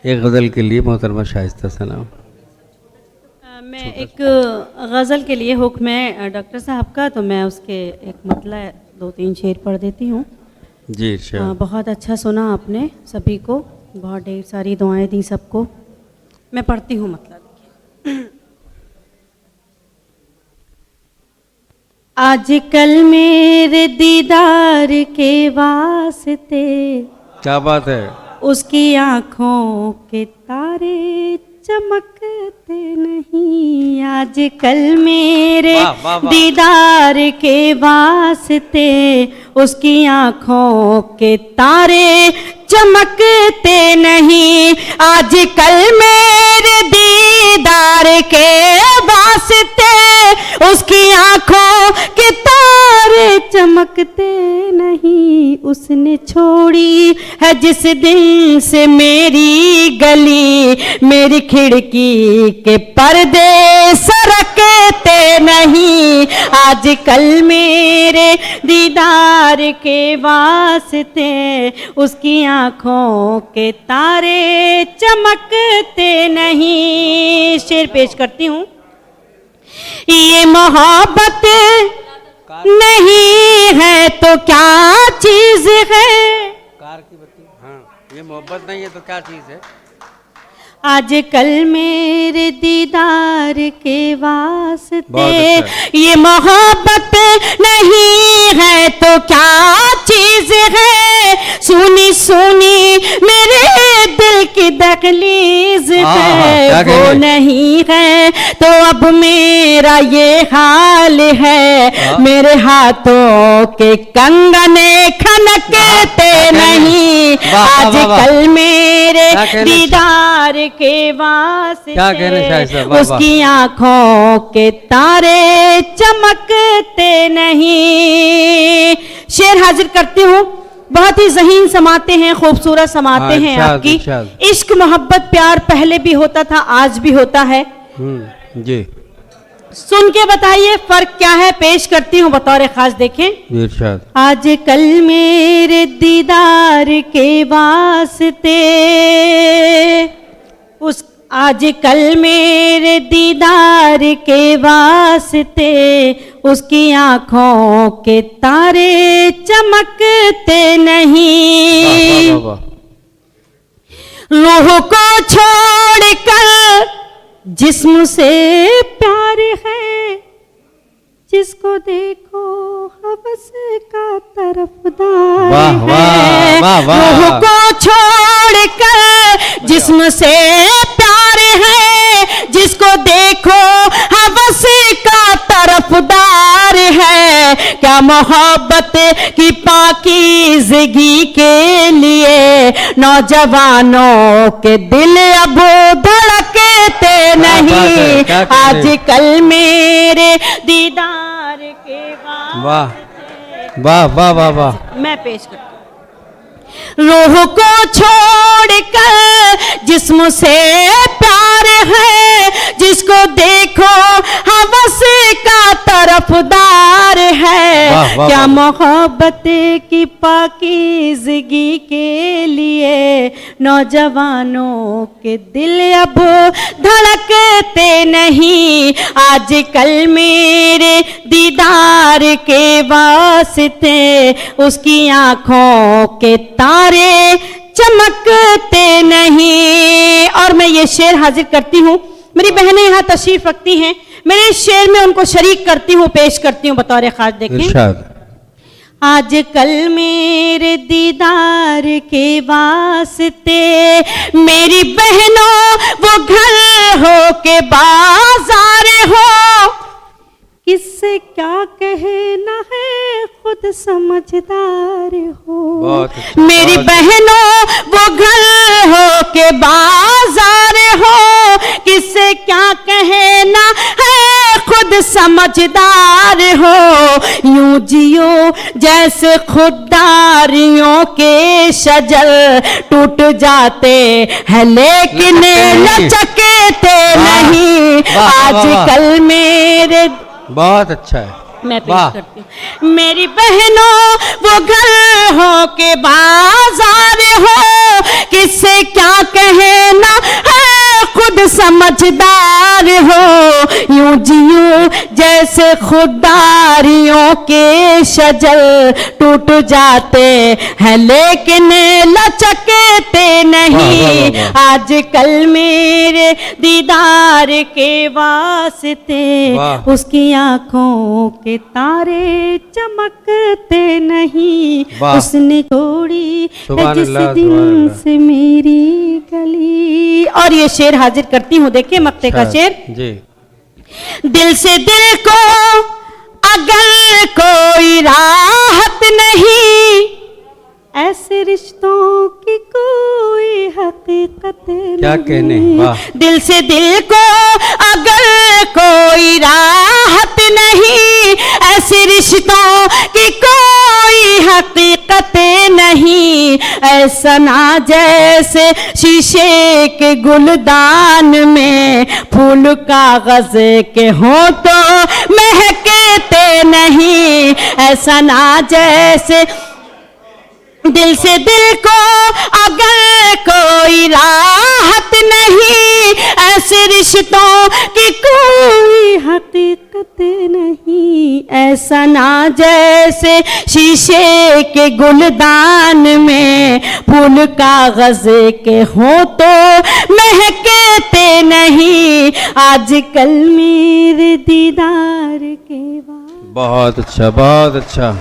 एक गज़ल के लिए मोहतरमा शाइस्ता सना। मैं एक गज़ल के लिए हुक्म है डॉक्टर साहब का, तो मैं उसके एक मतला 2-3 शेर पढ़ देती हूँ। जी इरशाद। बहुत अच्छा सुना आपने सभी को, बहुत ढेर सारी दुआएं दी सबको। मैं पढ़ती हूँ मतलब। आजकल मेरे दीदार के वास्ते, क्या बात है, उसकी आँखों के तारे चमकते नहीं। आजकल मेरे वाह, वाह, वाह। दीदार के वास्ते, उसकी आँखों के तारे चमकते नहीं। आजकल मेरे दीदार के वास्ते, उसकी आँखों के तारे चमकते नहीं। उसने छोड़ी है जिस दिन से मेरी गली, मेरी खिड़की के पर्दे सरकते नहीं। आजकल मेरे दीदार के वास्ते, उसकी आँखों के तारे चमकते नहीं। शेर पेश करती हूँ। ये मोहब्बत नहीं है तो क्या चीज है। कार की बत्ती। हाँ, ये मोहब्बत नहीं है तो क्या चीज़ है। आजकल मेरे दीदार के वास्ते, बहुत अच्छा। ये मोहब्बत नहीं है तो क्या चीज है। सुनी सुनी मेरे दिल की दहलीज है, वो नहीं है तो अब मेरा ये हाल है। मेरे हाथों के कंगने खनकते नहीं। आजकल मेरे दीदार के वास्ते, उसकी आँखों के तारे चमकते नहीं। शेर हाजिर करती हूँ। बहुत ही ज़हीन समाते हैं, खूबसूरत समाते हैं आपकी। इश्क मोहब्बत प्यार पहले भी होता था, आज भी होता है। जी सुन के बताइए फर्क क्या है। पेश करती हूँ बतौर खास, देखें। इरशाद। आजकल मेरे दीदार के वास्ते, उस आजकल मेरे दीदार के वास्ते, उसकी आँखों के तारे चमकते नहीं। रूह को छोड़कर जिस्म से प्यार है, जिसको देखो हवस का तरफदार है। रूह को छोड़कर जिस्म से प्यार है, जिसको देखो हवस का तरफदार है। क्या मोहब्बत की पाकीज़गी के लिए नौजवानों के दिल अब धड़कते नहीं। आजकल मेरे दीदार के वाह वाह वाह वाह वाह। मैं पेश करती हूँ। रूह को छोड़कर जिस्म से प्यार है, जिसको देखो हवस का तरफदार है। वाह, वाह, क्या वाह। मोहब्बत की पाकीज़गी के लिए नौजवानों के दिल अब धड़कते नहीं। आजकल मेरे दीदार के वास्ते, उसकी आँखों के तारे चमकते नहीं। और मैं ये शेर हाजिर करती हूँ। मेरी बहनें यहाँ तशरीफ रखती हैं, मेरे शेर में उनको शरीक करती हूँ, पेश करती हूँ बतौर खास, देखें। आजकल मेरे दीदार के वास्ते, मेरी बहनों वो घर हो के बाजार हो। किससे क्या कहना है, खुद समझदार हो। मेरी बहनों वो घर हो के बाजार हो। किससे क्या कहना है, खुद समझदार हो। यूं जियो जैसे खुददारियों के शजर, टूट जाते हैं लेकिन लचकते नहीं। आजकल मेरे बहुत अच्छा है। मैं पेश करती हूँ। मेरी बहनों वो घर हो के बाजार हो, किससे क्या कहना है खुद समझदार हो। यूं जियो जैसे खुदारियों के शजर टूट जाते हैं लेकिन लचकते नहीं। आजकल मेरे दीदार के वास्ते उसकी आंखों के तारे चमकते नहीं। उसने छोड़ी है जिस दिन से मेरी गली। और ये शेर हाजिर करती हूँ, देखिए मक्ते का शेर जी। दिल से दिल को अगर कोई राहत नहीं, ऐसे रिश्तों की कोई हकीकत क्या नहीं। कहने, वाह। दिल से दिल को अगर कोई राहत नहीं, ऐसे रिश्तों की कोई हकीकत नहीं। ऐसा ना जैसे शीशे के गुलदान में फूल कागज के हों तो महकते नहीं। ऐसा ना जैसे दिल से दिल को अगर कोई राहत नहीं, ऐसे रिश्तों की कोई हकीकत नहीं। ऐसा ना जैसे शीशे के गुलदान में फूल कागज के हों तो महकते नहीं। आजकल मेरे दीदार के बाद। बहुत अच्छा, बहुत अच्छा।